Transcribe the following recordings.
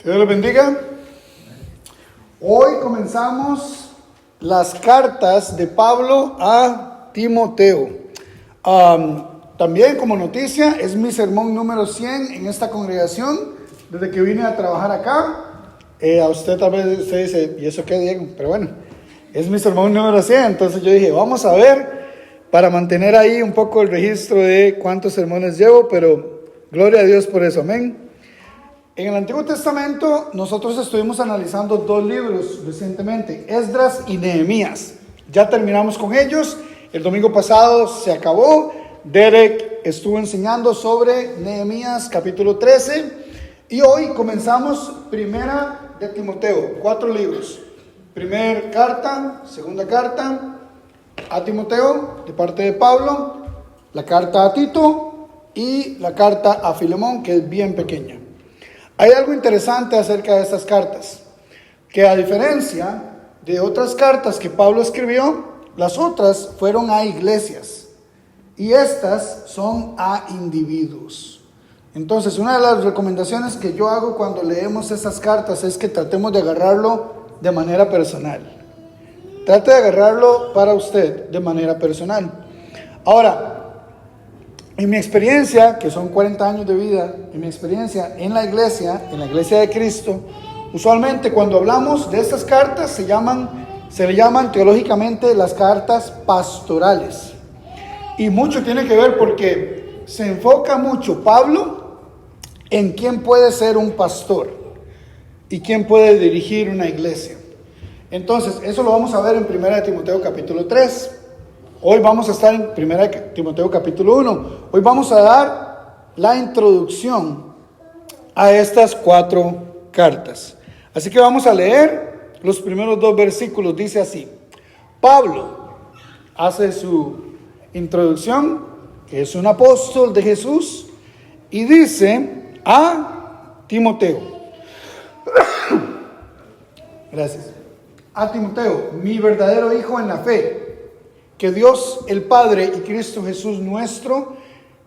Que Dios les bendiga. Hoy comenzamos las cartas de Pablo a Timoteo. También como noticia, es mi sermón número 100 en esta congregación, desde que vine a trabajar acá. A usted tal vez usted dice, ¿y eso qué, Diego? Pero bueno, es mi sermón número 100, entonces yo dije, vamos a ver, para mantener ahí un poco el registro de cuántos sermones llevo, pero gloria a Dios por eso, amén. En el Antiguo Testamento nosotros estuvimos analizando dos libros recientemente, Esdras y Nehemías. Ya terminamos con ellos, el domingo pasado se acabó. Derek estuvo enseñando sobre Nehemías capítulo 13 y hoy comenzamos Primera de Timoteo, 4 libros. Primera carta, segunda carta a Timoteo de parte de Pablo, la carta a Tito y la carta a Filemón, que es bien pequeña. Hay algo interesante acerca de estas cartas, que a diferencia de otras cartas que Pablo escribió, las otras fueron a iglesias y estas son a individuos. Entonces, una de las recomendaciones que yo hago cuando leemos estas cartas es que tratemos de agarrarlo de manera personal. Trate de agarrarlo para usted de manera personal. Ahora, en mi experiencia, que son 40 años de vida, en mi experiencia en la iglesia de Cristo, usualmente cuando hablamos de estas cartas se le llaman teológicamente las cartas pastorales. Y mucho tiene que ver porque se enfoca mucho Pablo en quién puede ser un pastor y quién puede dirigir una iglesia. Entonces, eso lo vamos a ver en 1 Timoteo capítulo 3. Hoy vamos a estar en 1 Timoteo capítulo 1. Hoy vamos a dar la introducción a estas 4 cartas. Así que vamos a leer los primeros 2 versículos. Dice así: Pablo hace su introducción, que es un apóstol de Jesús, y dice a Timoteo. Gracias. A Timoteo, mi verdadero hijo en la fe, que Dios el Padre y Cristo Jesús nuestro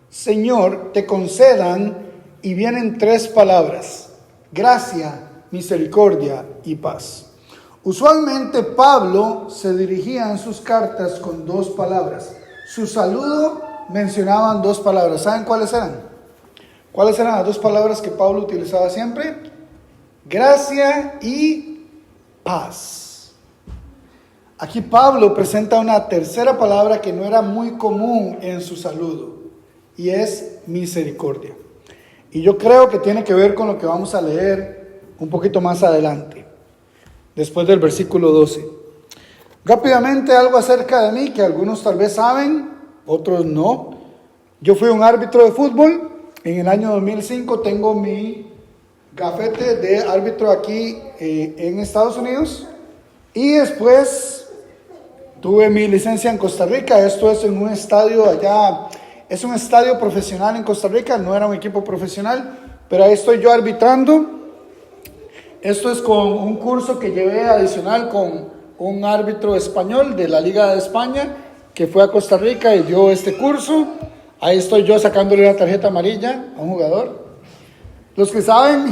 Señor te concedan, y vienen 3 palabras: gracia, misericordia y paz. Usualmente Pablo se dirigía en sus cartas con 2 palabras. Su saludo mencionaban 2 palabras. ¿Saben cuáles eran? ¿Cuáles eran las 2 palabras que Pablo utilizaba siempre? Gracia y paz. Aquí Pablo presenta una tercera palabra que no era muy común en su saludo, y es misericordia. Y yo creo que tiene que ver con lo que vamos a leer un poquito más adelante, después del versículo 12. Rápidamente algo acerca de mí que algunos tal vez saben, otros no. Yo fui un árbitro de fútbol. En el año 2005 tengo mi gafete de árbitro aquí en Estados Unidos, y después tuve mi licencia en Costa Rica. Esto es en un estadio allá, es un estadio profesional en Costa Rica, no era un equipo profesional, pero ahí estoy yo arbitrando. Esto es con un curso que llevé adicional con un árbitro español de la Liga de España, que fue a Costa Rica y dio este curso. Ahí estoy yo sacándole una tarjeta amarilla a un jugador. Los que saben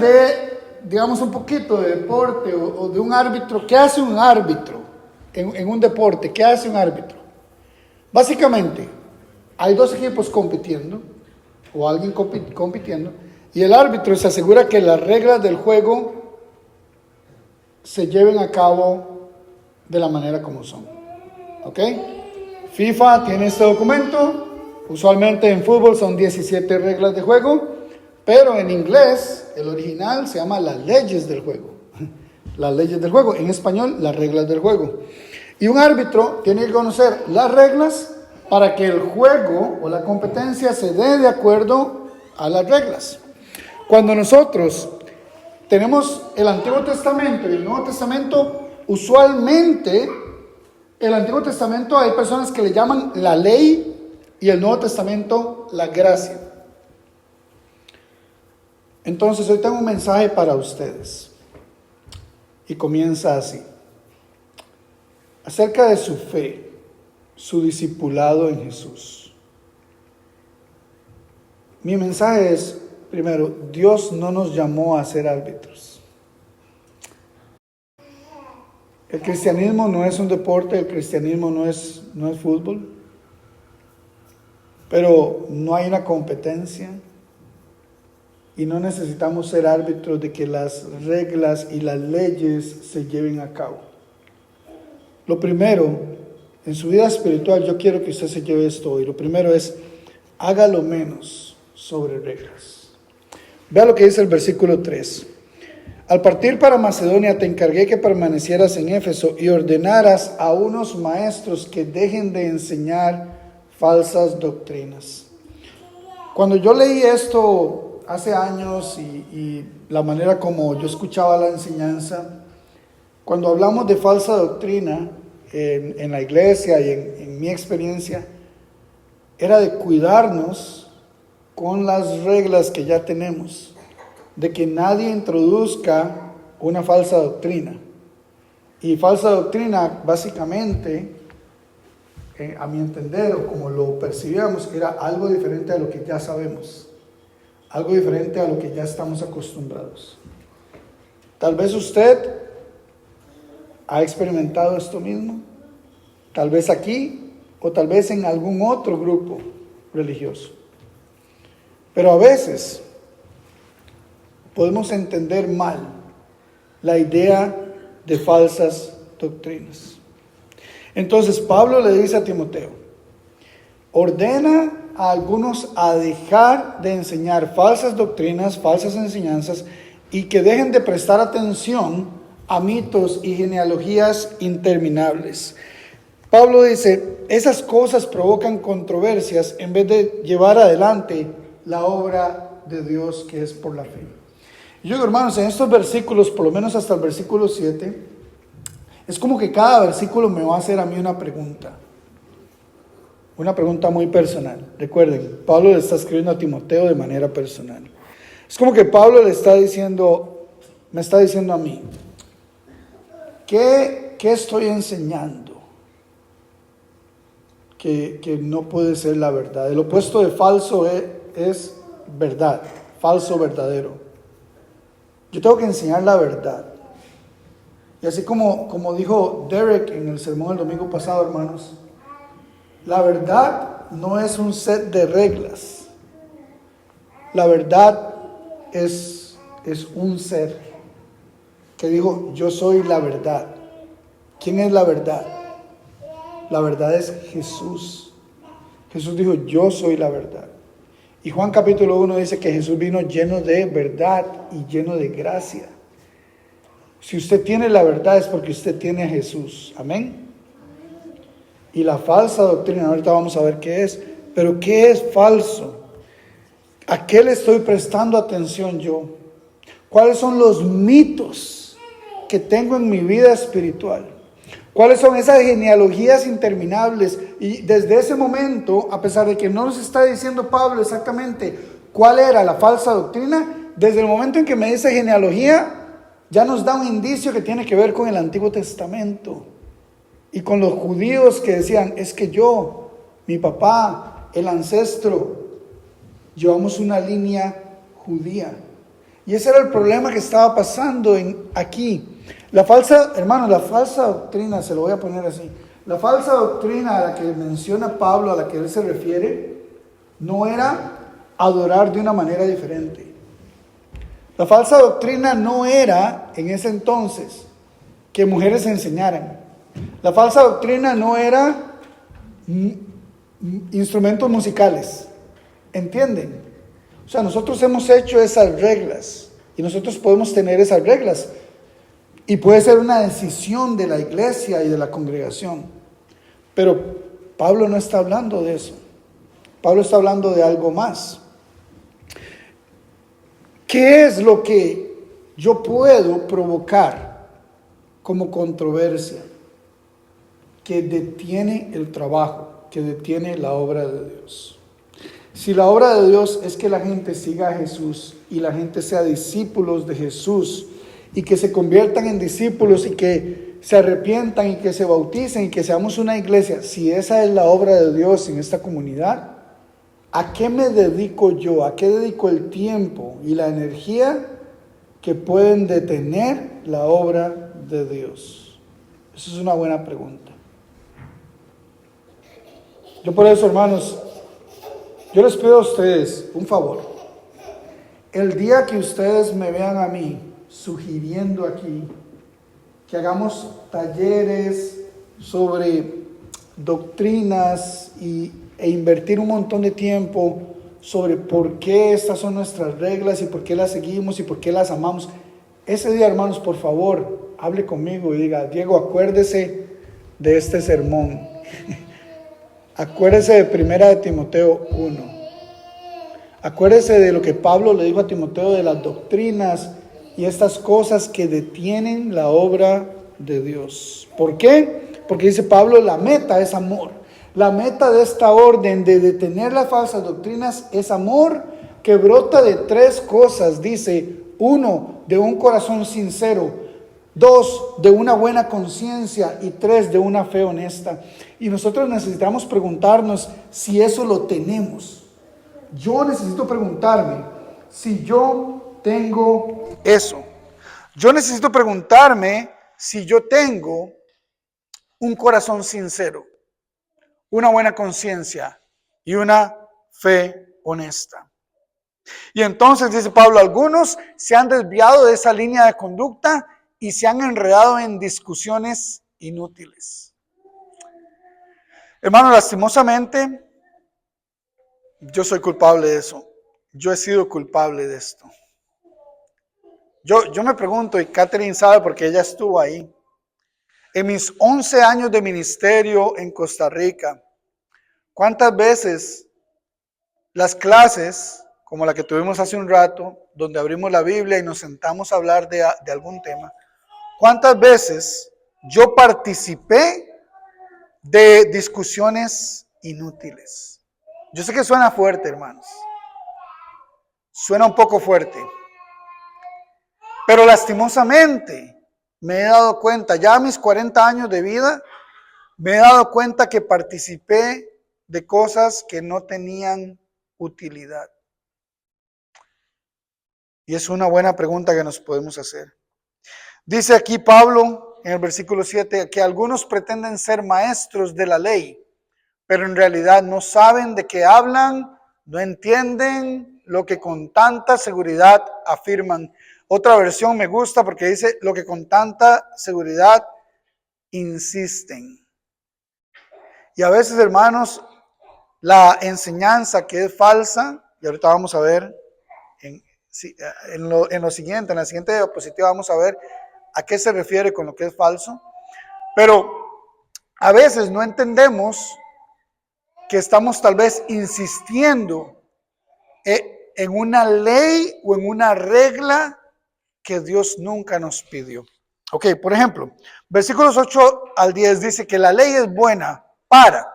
de, digamos, un poquito de deporte o de un árbitro, ¿qué hace un árbitro en un deporte? ¿Qué hace un árbitro? Básicamente, hay 2 equipos compitiendo, o alguien compitiendo, y el árbitro se asegura que las reglas del juego se lleven a cabo de la manera como son. ¿Ok? FIFA tiene este documento. Usualmente en fútbol son 17 reglas de juego, pero en inglés, el original se llama las leyes del juego. Las leyes del juego. En español, las reglas del juego. Y un árbitro tiene que conocer las reglas para que el juego o la competencia se dé de acuerdo a las reglas. Cuando nosotros tenemos el Antiguo Testamento y el Nuevo Testamento, usualmente el Antiguo Testamento hay personas que le llaman la ley y el Nuevo Testamento la gracia. Entonces hoy tengo un mensaje para ustedes y comienza así: acerca de su fe, su discipulado en Jesús. Mi mensaje es: Primero, Dios no nos llamó a ser árbitros. El cristianismo no es un deporte, el cristianismo no es fútbol, pero no hay una competencia y no necesitamos ser árbitros de que las reglas y las leyes se lleven a cabo. Lo primero, en su vida espiritual, yo quiero que usted se lleve esto hoy. Lo primero es, hágalo menos sobre reglas. Vea lo que dice el versículo 3. Al partir para Macedonia te encargué que permanecieras en Éfeso y ordenaras a unos maestros que dejen de enseñar falsas doctrinas. Cuando yo leí esto hace años y la manera como yo escuchaba la enseñanza, cuando hablamos de falsa doctrina en la iglesia y en mi experiencia, era de cuidarnos con las reglas que ya tenemos, de que nadie introduzca una falsa doctrina. Y falsa doctrina, básicamente, a mi entender, o como lo percibíamos, era algo diferente a lo que ya sabemos, algo diferente a lo que ya estamos acostumbrados. Tal vez usted ha experimentado esto mismo, tal vez aquí, o tal vez en algún otro grupo religioso. Pero a veces podemos entender mal la idea de falsas doctrinas. Entonces Pablo le dice a Timoteo, ordena a algunos a dejar de enseñar falsas doctrinas, falsas enseñanzas, y que dejen de prestar atención a mitos y genealogías interminables. Pablo dice, esas cosas provocan controversias en vez de llevar adelante la obra de Dios que es por la fe. Yo digo, hermanos, en estos versículos, por lo menos hasta el versículo 7, es como que cada versículo me va a hacer a mí una pregunta muy personal. Recuerden, Pablo le está escribiendo a Timoteo de manera personal. Es como que Pablo me está diciendo a mí, ¿qué estoy enseñando? Que no puede ser la verdad. El opuesto de falso es verdad, falso, verdadero. Yo tengo que enseñar la verdad. Y así como dijo Derek en el sermón del domingo pasado, hermanos, la verdad no es un set de reglas. La verdad es un ser que dijo, yo soy la verdad. ¿Quién es la verdad? La verdad es Jesús. Jesús dijo, yo soy la verdad. Y Juan capítulo 1 dice que Jesús vino lleno de verdad y lleno de gracia. Si usted tiene la verdad es porque usted tiene a Jesús. Amén. Y la falsa doctrina, ahorita vamos a ver qué es. Pero ¿qué es falso? ¿A qué le estoy prestando atención yo? ¿Cuáles son los mitos que tengo en mi vida espiritual? ¿Cuáles son esas genealogías interminables? Y desde ese momento, a pesar de que no nos está diciendo Pablo exactamente cuál era la falsa doctrina, desde el momento en que me dice genealogía, ya nos da un indicio que tiene que ver con el Antiguo Testamento. Y con los judíos que decían, es que yo, mi papá, el ancestro, llevamos una línea judía. Y ese era el problema que estaba pasando aquí. La falsa doctrina, se lo voy a poner así. La falsa doctrina a la que menciona Pablo, a la que él se refiere, no era adorar de una manera diferente. La falsa doctrina no era, en ese entonces, que mujeres enseñaran. La falsa doctrina no era instrumentos musicales. ¿Entienden? O sea, nosotros hemos hecho esas reglas y nosotros podemos tener esas reglas. Y puede ser una decisión de la iglesia y de la congregación. Pero Pablo no está hablando de eso. Pablo está hablando de algo más. ¿Qué es lo que yo puedo provocar como controversia que detiene el trabajo, que detiene la obra de Dios? Si la obra de Dios es que la gente siga a Jesús y la gente sea discípulos de Jesús y que se conviertan en discípulos y que se arrepientan y que se bauticen y que seamos una iglesia, si esa es la obra de Dios en esta comunidad, ¿A qué me dedico yo? ¿A qué dedico el tiempo y la energía que pueden detener la obra de Dios? Esa es una buena pregunta. Yo por eso, hermanos, yo les pido a ustedes un favor. El día que ustedes me vean a mí sugiriendo aquí que hagamos talleres sobre doctrinas e invertir un montón de tiempo sobre por qué estas son nuestras reglas y por qué las seguimos y por qué las amamos, ese día, hermanos, por favor, hable conmigo y diga: Diego, acuérdese de este sermón. Acuérdese de 1 Timoteo 1. Acuérdese de lo que Pablo le dijo a Timoteo de las doctrinas y estas cosas que detienen la obra de Dios. ¿Por qué? Porque dice Pablo, la meta es amor. La meta de esta orden de detener las falsas doctrinas es amor, que brota de tres cosas. Dice: 1, de un corazón sincero; 2, de una buena conciencia; y 3, de una fe honesta. Y nosotros necesitamos preguntarnos si eso lo tenemos. Yo necesito preguntarme si yo tengo eso. Yo necesito preguntarme si yo tengo un corazón sincero, una buena conciencia y una fe honesta. Y entonces dice Pablo, algunos se han desviado de esa línea de conducta y se han enredado en discusiones inútiles. Hermano, lastimosamente, yo soy culpable de eso. Yo he sido culpable de esto. Yo me pregunto, y Catherine sabe porque ella estuvo ahí. En mis 11 años de ministerio en Costa Rica, ¿cuántas veces las clases, como la que tuvimos hace un rato, donde abrimos la Biblia y nos sentamos a hablar de algún tema, cuántas veces yo participé de discusiones inútiles? Yo sé que suena fuerte, hermanos. Suena un poco fuerte. Pero lastimosamente me he dado cuenta, ya a mis 40 años de vida, me he dado cuenta que participé de cosas que no tenían utilidad. Y es una buena pregunta que nos podemos hacer. Dice aquí Pablo en el versículo 7 que algunos pretenden ser maestros de la ley, pero en realidad no saben de qué hablan, no entienden lo que con tanta seguridad afirman. Otra versión me gusta porque dice lo que con tanta seguridad insisten. Y a veces, hermanos, la enseñanza que es falsa, y ahorita vamos a ver en la siguiente diapositiva vamos a ver a qué se refiere con lo que es falso, pero a veces no entendemos que estamos tal vez insistiendo en una ley o en una regla que Dios nunca nos pidió. Ok, por ejemplo, versículos 8 al 10 dice que la ley es buena para.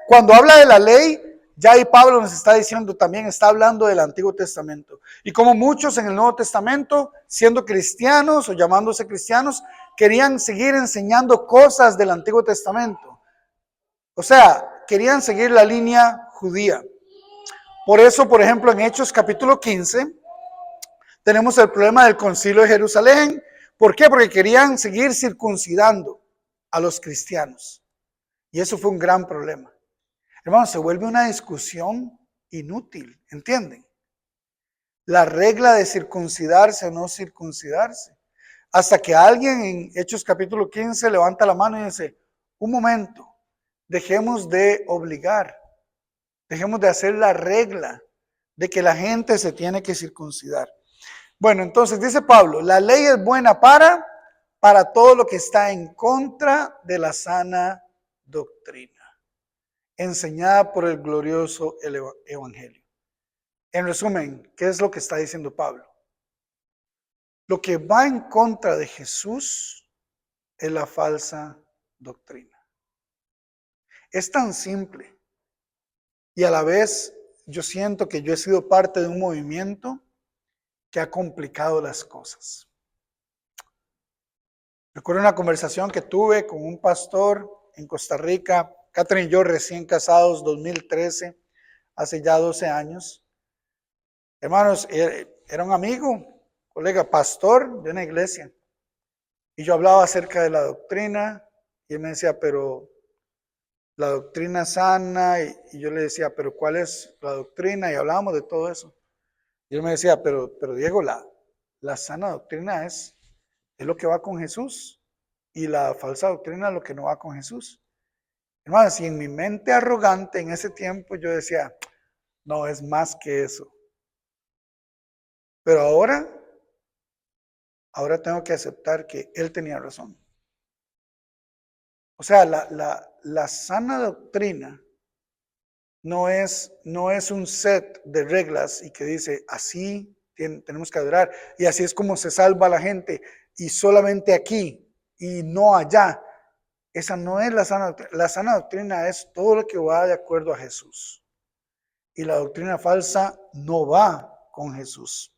Cuando habla de la ley, ya ahí Pablo nos está diciendo, también está hablando del Antiguo Testamento. Y como muchos en el Nuevo Testamento, siendo cristianos o llamándose cristianos, querían seguir enseñando cosas del Antiguo Testamento. O sea, querían seguir la línea judía. Por eso, por ejemplo, en Hechos capítulo 15, tenemos el problema del Concilio de Jerusalén. ¿Por qué? Porque querían seguir circuncidando a los cristianos. Y eso fue un gran problema. Hermanos, se vuelve una discusión inútil, ¿entienden? La regla de circuncidarse o no circuncidarse. Hasta que alguien en Hechos capítulo 15 levanta la mano y dice, un momento, dejemos de obligar, dejemos de hacer la regla de que la gente se tiene que circuncidar. Bueno, entonces dice Pablo, la ley es buena para todo lo que está en contra de la sana doctrina enseñada por el glorioso evangelio. En resumen, ¿qué es lo que está diciendo Pablo? Lo que va en contra de Jesús es la falsa doctrina. Es tan simple y a la vez yo siento que yo he sido parte de un movimiento que ha complicado las cosas. Recuerdo una conversación que tuve con un pastor en Costa Rica, Catherine y yo recién casados, 2013. hace ya 12 años. Hermanos, era un amigo, colega, pastor de una iglesia. Y yo hablaba acerca de la doctrina y él me decía, pero la doctrina sana, y yo le decía, pero ¿cuál es la doctrina? Y hablábamos de todo eso. Y él me decía, pero Diego, la sana doctrina es lo que va con Jesús y la falsa doctrina es lo que no va con Jesús. Hermanos, y en mi mente arrogante en ese tiempo yo decía, no, es más que eso. Pero ahora tengo que aceptar que él tenía razón. O sea, la sana doctrina no es un set de reglas y que dice, así tenemos que adorar y así es como se salva la gente y solamente aquí y no allá. Esa no es la sana doctrina. La sana doctrina es todo lo que va de acuerdo a Jesús. Y la doctrina falsa no va con Jesús.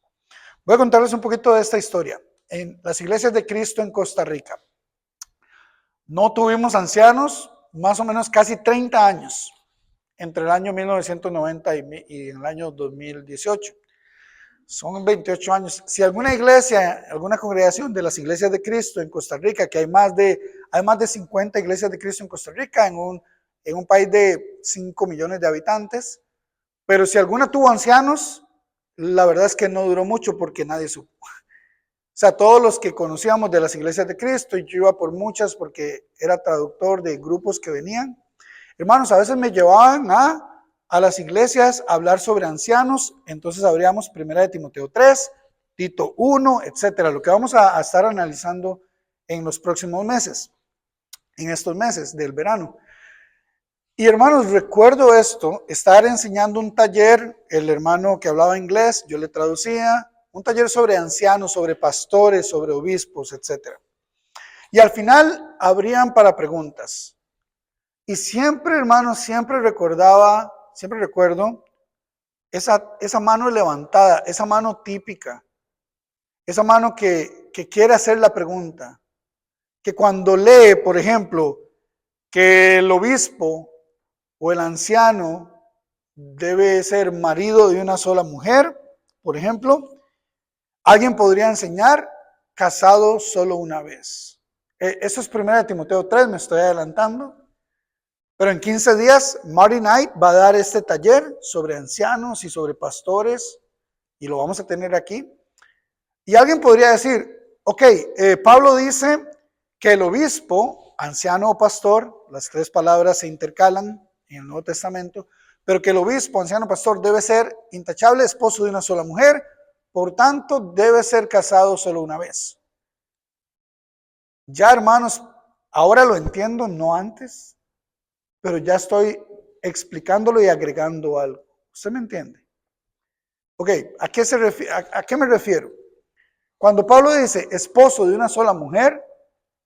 Voy a contarles un poquito de esta historia. En las iglesias de Cristo en Costa Rica, no tuvimos ancianos, más o menos casi 30 años, entre el año 1990 y el año 2018. Son 28 años. Si alguna iglesia, alguna congregación de las iglesias de Cristo en Costa Rica, que hay más de 50 iglesias de Cristo en Costa Rica, en un país de 5 millones de habitantes, pero si alguna tuvo ancianos, la verdad es que no duró mucho porque nadie supo. O sea, todos los que conocíamos de las iglesias de Cristo, y yo iba por muchas porque era traductor de grupos que venían, hermanos, a veces me llevaban a las iglesias a hablar sobre ancianos, entonces abríamos 1 de Timoteo 3, Tito 1, etcétera, lo que vamos a estar analizando en los próximos meses, en estos meses del verano. Y hermanos, recuerdo esto, estar enseñando un taller, el hermano que hablaba inglés, yo le traducía, un taller sobre ancianos, sobre pastores, sobre obispos, etcétera. Y al final abrían para preguntas. Y siempre, hermanos, siempre recuerdo esa mano levantada, esa mano típica, esa mano que quiere hacer la pregunta, que cuando lee, por ejemplo, que el obispo o el anciano debe ser marido de una sola mujer, por ejemplo, alguien podría enseñar casado solo una vez. Eso es 1 de Timoteo 3, me estoy adelantando. Pero en 15 días, Marty Knight va a dar este taller sobre ancianos y sobre pastores, y lo vamos a tener aquí. Y alguien podría decir, ok, Pablo dice que el obispo, anciano o pastor, las tres palabras se intercalan en el Nuevo Testamento, pero que el obispo, anciano o pastor debe ser intachable, esposo de una sola mujer, por tanto debe ser casado solo una vez. Ya hermanos, ahora lo entiendo, no antes. Pero ya estoy explicándolo y agregando algo. ¿Usted me entiende? Ok, ¿a qué me refiero? Cuando Pablo dice esposo de una sola mujer,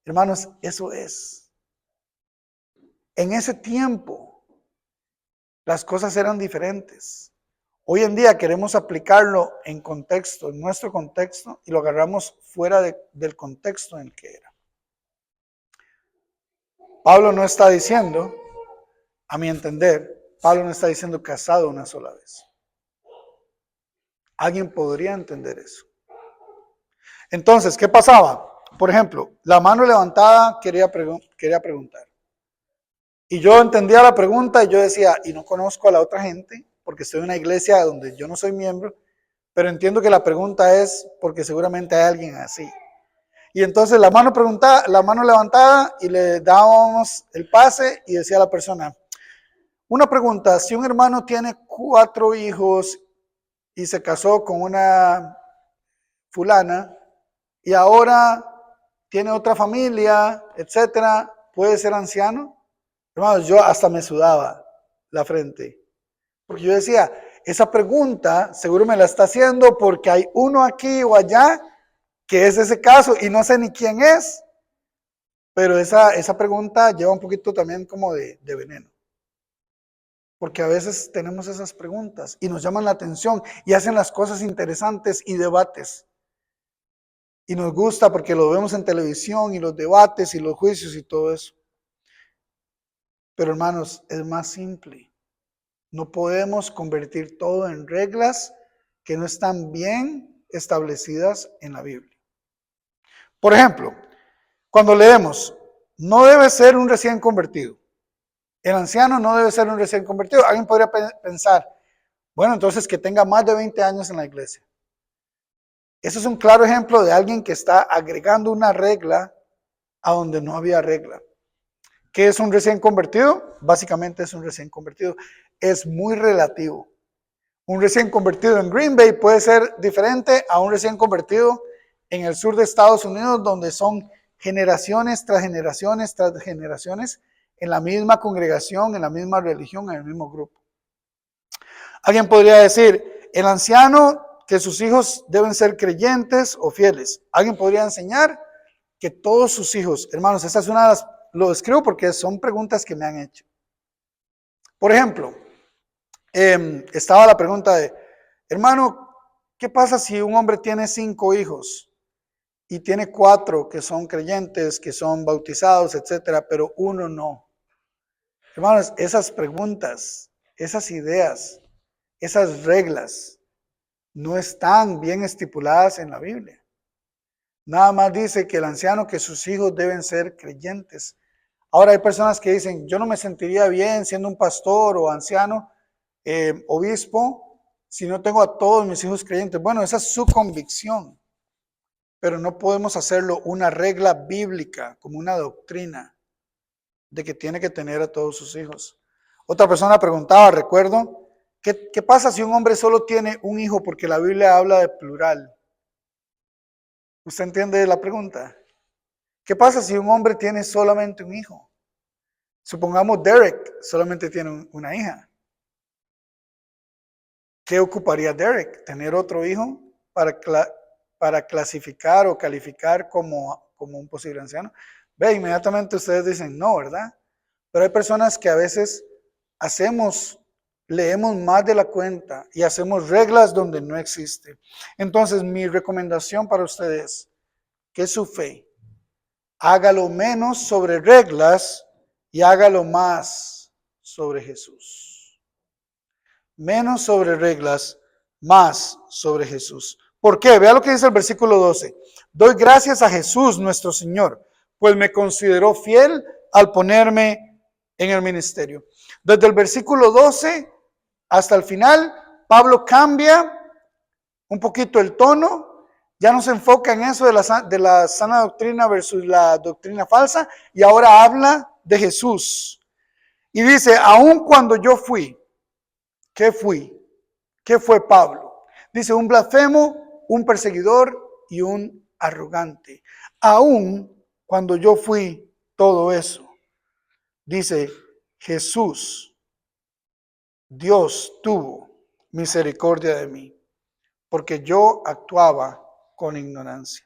hermanos, eso es. En ese tiempo, las cosas eran diferentes. Hoy en día queremos aplicarlo en contexto, en nuestro contexto, y lo agarramos fuera del contexto en el que era. Pablo no está diciendo, a mi entender, Pablo no está diciendo casado una sola vez. Alguien podría entender eso. Entonces, ¿qué pasaba? Por ejemplo, la mano levantada quería preguntar. Y yo entendía la pregunta y yo decía, y no conozco a la otra gente, porque estoy en una iglesia donde yo no soy miembro, pero entiendo que la pregunta es porque seguramente hay alguien así. Y entonces la mano levantada y le dábamos el pase y decía a la persona, una pregunta, si un hermano tiene 4 hijos y se casó con una fulana y ahora tiene otra familia, etcétera, ¿puede ser anciano? Hermanos, yo hasta me sudaba la frente, porque yo decía, esa pregunta seguro me la está haciendo porque hay uno aquí o allá que es ese caso y no sé ni quién es, pero esa pregunta lleva un poquito también como de veneno. Porque a veces tenemos esas preguntas y nos llaman la atención y hacen las cosas interesantes y debates. Y nos gusta porque lo vemos en televisión y los debates y los juicios y todo eso. Pero hermanos, es más simple. No podemos convertir todo en reglas que no están bien establecidas en la Biblia. Por ejemplo, cuando leemos, no debe ser un recién convertido. El anciano no debe ser un recién convertido. Alguien podría pensar, bueno, entonces que tenga más de 20 años en la iglesia. Eso es un claro ejemplo de alguien que está agregando una regla a donde no había regla. ¿Qué es un recién convertido? Básicamente es un recién convertido. Es muy relativo. Un recién convertido en Green Bay puede ser diferente a un recién convertido en el sur de Estados Unidos, donde son generaciones tras generaciones tras generaciones en la misma congregación, en la misma religión, en el mismo grupo. Alguien podría decir, el anciano, que sus hijos deben ser creyentes o fieles. Alguien podría enseñar que todos sus hijos, hermanos, esta es una de las, lo escribo porque son preguntas que me han hecho. Por ejemplo, estaba la pregunta de, hermano, ¿qué pasa si un hombre tiene 5 hijos y tiene 4 que son creyentes, que son bautizados, etcétera, pero uno no? Hermanos, esas preguntas, esas ideas, esas reglas no están bien estipuladas en la Biblia. Nada más dice que el anciano, que sus hijos deben ser creyentes. Ahora hay personas que dicen, yo no me sentiría bien siendo un pastor o anciano, obispo, si no tengo a todos mis hijos creyentes. Bueno, esa es su convicción, pero no podemos hacerlo una regla bíblica, como una doctrina, de que tiene que tener a todos sus hijos. Otra persona preguntaba, recuerdo, ¿qué pasa si un hombre solo tiene un hijo? Porque la Biblia habla de plural. ¿Usted entiende la pregunta? ¿Qué pasa si un hombre tiene solamente un hijo? Supongamos Derek solamente tiene una hija. ¿Qué ocuparía Derek? ¿Tener otro hijo para clasificar o calificar como un posible anciano? Ve, inmediatamente ustedes dicen no, ¿verdad? Pero hay personas que a veces leemos más de la cuenta y hacemos reglas donde no existe. Entonces, mi recomendación para ustedes, que su fe, hágalo menos sobre reglas y hágalo más sobre Jesús. Menos sobre reglas, más sobre Jesús. ¿Por qué? Vea lo que dice el versículo 12. Doy gracias a Jesús nuestro Señor, pues me consideró fiel al ponerme en el ministerio. Desde el versículo 12 hasta el final, Pablo cambia un poquito el tono, ya no se enfoca en eso de la sana doctrina versus la doctrina falsa, y ahora habla de Jesús. Y dice, aun cuando yo fui, ¿qué fui? ¿Qué fue Pablo? Dice, un blasfemo, un perseguidor y un arrogante. Aun cuando yo fui todo eso, dice, Jesús, Dios tuvo misericordia de mí, porque yo actuaba con ignorancia.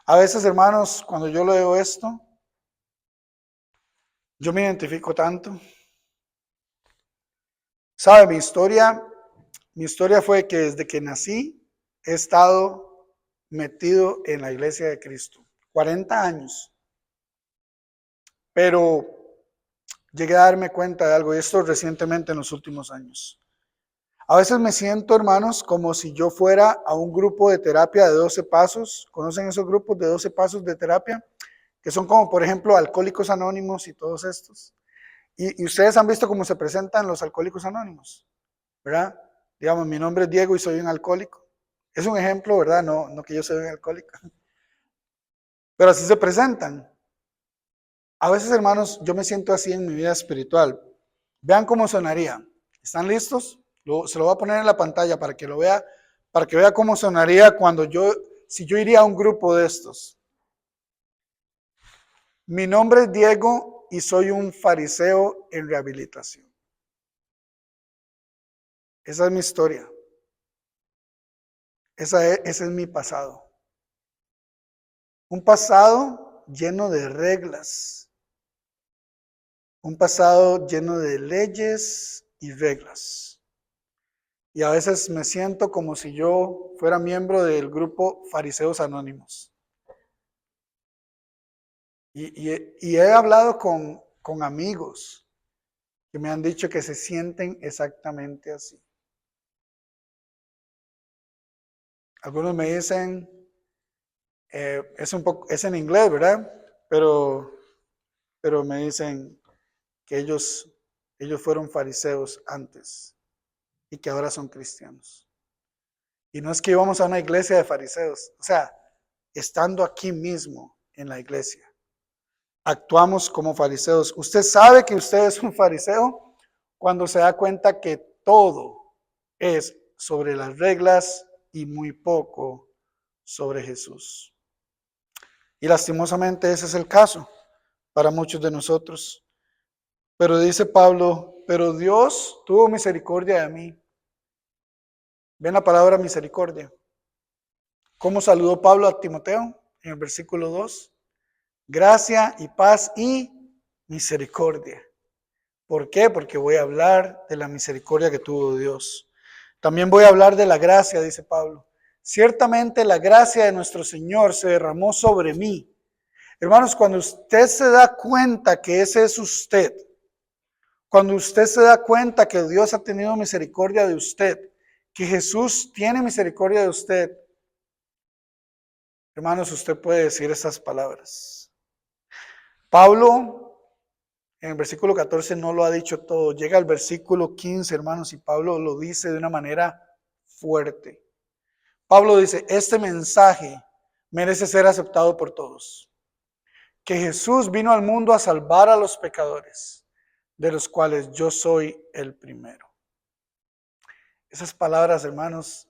A veces, hermanos, cuando yo leo esto, yo me identifico tanto. ¿Sabe? Mi historia fue que desde que nací he estado metido en la iglesia de Cristo. 40 años. Pero llegué a darme cuenta de algo, y esto recientemente en los últimos años. A veces me siento, hermanos, como si yo fuera a un grupo de terapia de 12 pasos. ¿Conocen esos grupos de 12 pasos de terapia? Que son como, por ejemplo, Alcohólicos Anónimos y todos estos. Y ustedes han visto cómo se presentan los Alcohólicos Anónimos, ¿verdad? Digamos, mi nombre es Diego y soy un alcohólico. Es un ejemplo, ¿verdad? No que yo soy un alcohólico. Pero así se presentan. A veces, hermanos, yo me siento así en mi vida espiritual. Vean cómo sonaría. ¿Están listos? Se lo voy a poner en la pantalla para que vea cómo sonaría si yo iría a un grupo de estos. Mi nombre es Diego y soy un fariseo en rehabilitación. Esa es mi historia. Ese es mi pasado. Un pasado lleno de reglas. Un pasado lleno de leyes y reglas. Y a veces me siento como si yo fuera miembro del grupo Fariseos Anónimos. Y he hablado con amigos que me han dicho que se sienten exactamente así. Algunos me dicen, es en inglés, ¿verdad? Pero me dicen que ellos fueron fariseos antes y que ahora son cristianos. Y no es que íbamos a una iglesia de fariseos, o sea, estando aquí mismo en la iglesia, actuamos como fariseos. Usted sabe que usted es un fariseo cuando se da cuenta que todo es sobre las reglas y muy poco sobre Jesús. Y lastimosamente ese es el caso para muchos de nosotros. Pero dice Pablo, pero Dios tuvo misericordia de mí. ¿Ven la palabra misericordia? ¿Cómo saludó Pablo a Timoteo? En el versículo 2. Gracia y paz y misericordia. ¿Por qué? Porque voy a hablar de la misericordia que tuvo Dios. También voy a hablar de la gracia, dice Pablo. Ciertamente la gracia de nuestro Señor se derramó sobre mí. Hermanos, cuando usted se da cuenta que ese es usted, cuando usted se da cuenta que Dios ha tenido misericordia de usted, que Jesús tiene misericordia de usted, hermanos, usted puede decir estas palabras. Pablo, en el versículo 14 no lo ha dicho todo. Llega al versículo 15, hermanos, y Pablo lo dice de una manera fuerte. Pablo dice, este mensaje merece ser aceptado por todos. Que Jesús vino al mundo a salvar a los pecadores, de los cuales yo soy el primero. Esas palabras, hermanos,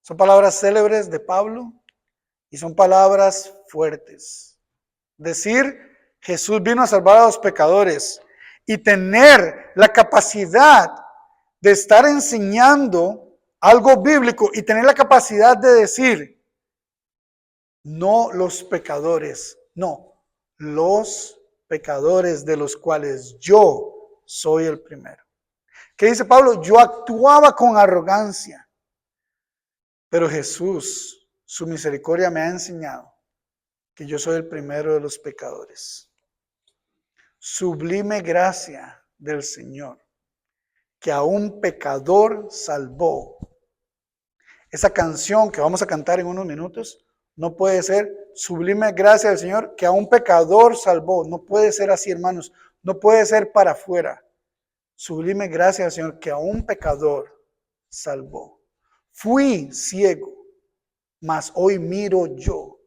son palabras célebres de Pablo y son palabras fuertes. Decir, Jesús vino a salvar a los pecadores y tener la capacidad de estar enseñando algo bíblico y tener la capacidad de decir, no los pecadores, no, los pecadores de los cuales yo soy el primero. ¿Qué dice Pablo? Yo actuaba con arrogancia, pero Jesús, su misericordia me ha enseñado que yo soy el primero de los pecadores. Sublime gracia del Señor, que a un pecador salvó. Esa canción que vamos a cantar en unos minutos, no puede ser sublime gracia del Señor, que a un pecador salvó. No puede ser así, hermanos. No puede ser para afuera. Sublime gracia del Señor, que a un pecador salvó. Fui ciego, mas hoy miro yo.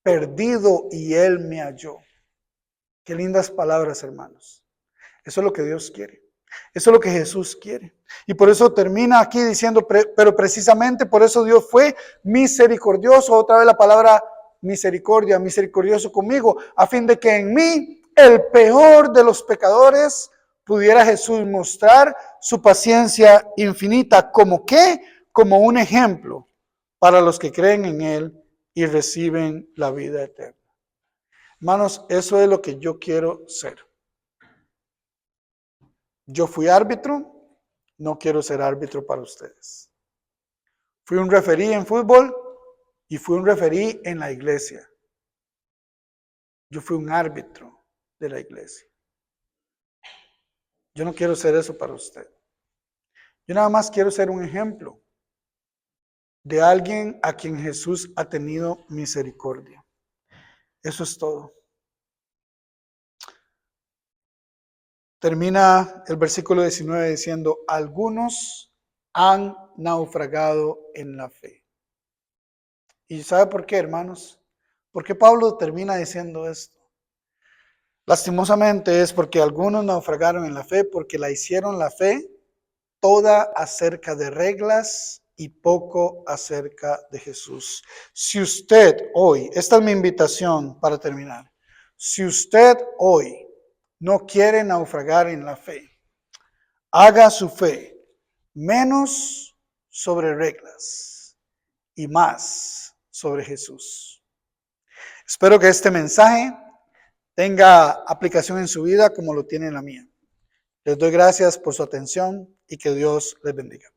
Perdido y Él me halló. Qué lindas palabras, hermanos. Eso es lo que Dios quiere. Eso es lo que Jesús quiere. Y por eso termina aquí diciendo, pero precisamente por eso Dios fue misericordioso. Otra vez la palabra misericordia, misericordioso conmigo, a fin de que en mí, el peor de los pecadores, pudiera Jesús mostrar su paciencia infinita. ¿Como qué? Como un ejemplo para los que creen en Él y reciben la vida eterna. Hermanos, eso es lo que yo quiero ser. Yo fui árbitro, no quiero ser árbitro para ustedes. Fui un referí en fútbol y fui un referí en la iglesia. Yo fui un árbitro de la iglesia. Yo no quiero ser eso para usted. Yo nada más quiero ser un ejemplo de alguien a quien Jesús ha tenido misericordia. Eso es todo. Termina el versículo 19 diciendo, algunos han naufragado en la fe. ¿Y sabe por qué, hermanos? ¿Por qué Pablo termina diciendo esto? Lastimosamente es porque algunos naufragaron en la fe, porque la hicieron la fe toda acerca de reglas y poco acerca de Jesús. Si usted hoy, esta es mi invitación para terminar, si usted hoy no quiere naufragar en la fe, haga su fe menos sobre reglas y más sobre Jesús. Espero que este mensaje tenga aplicación en su vida como lo tiene en la mía. Les doy gracias por su atención y que Dios les bendiga.